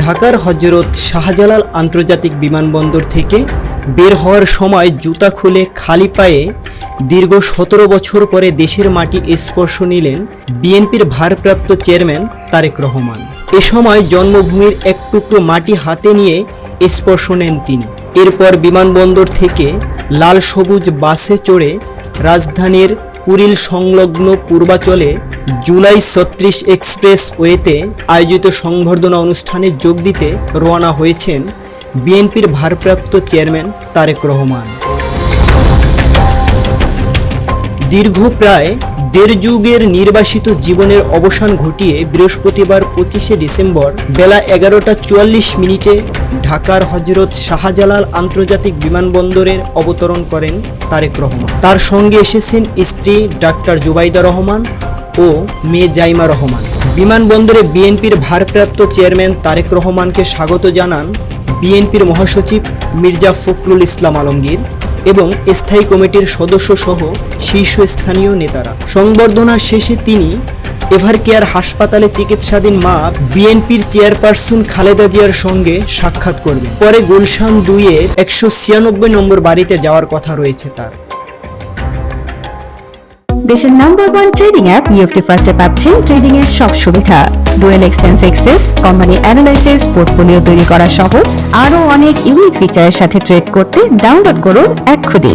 ঢাকার হযরত শাহজালাল আন্তর্জাতিক বিমানবন্দর থেকে বের হওয়ার সময় জুতা খুলে খালি পায়ে দীর্ঘ ১৭ বছর পরে দেশের মাটি স্পর্শ নিলেন বিএনপির ভারপ্রাপ্ত চেয়ারম্যান তারেক রহমান। এ সময় জন্মভূমির এক টুকরো মাটি হাতে নিয়ে স্পর্শ নেন তিনি। এরপর বিমানবন্দর থেকে লাল সবুজ বাসে চড়ে রাজধানীর কুড়িল সংলগ্ন পূর্বাচলে জুলাই ৩৬ এক্সপ্রেস ওয়েতে আয়োজিত সংবর্ধনা অনুষ্ঠানে যোগ দিতে রওনা হয়েছেন বিএনপির ভারপ্রাপ্ত চেয়ারম্যান তারেক রহমান। দীর্ঘ প্রায় দেড় যুগের নির্বাসিত জীবনের অবসান ঘটিয়ে বৃহস্পতিবার ২৫শে ডিসেম্বর বেলা ১১টা ৪৪ ঢাকার হযরত শাহজালাল আন্তর্জাতিক বিমানবন্দরের অবতরণ করেন তারেক রহমান। তার সঙ্গে এসেছেন স্ত্রী ডাক্তার জুবাইদা রহমান ও মেয়ে জাইমা রহমান। বিমানবন্দরে বিএনপির ভারপ্রাপ্ত চেয়ারম্যান তারেক রহমানকে স্বাগত জানান বিএনপির মহাসচিব মির্জা ফখরুল ইসলাম আলমগীর এবং স্থায়ী কমিটির সদস্য সহ শীর্ষস্থানীয় নেতারা। সংবর্ধনা শেষে তিনি এভারকেয়ার হাসপাতালে চিকিৎসাধীন মা বিএনপির চেয়ারপারসন খালেদা জিয়ার সঙ্গে সাক্ষাৎ করবেন। পরে গুলশান ২-এর ১৯৬ নম্বর বাড়িতে যাওয়ার কথা রয়েছে তার। দেশের নাম্বার 1 ট্রেডিং অ্যাপ ইএফটি ফার্স্টে পাচ্ছেন ট্রেডিং এর সব সুবিধা, dual exchange access, company analysis, portfolio তৈরি করা সহ আরো অনেক ইউনিক ফিচারের সাথে ট্রেড করতে ডাউনলোড করুন এক্ষুনি।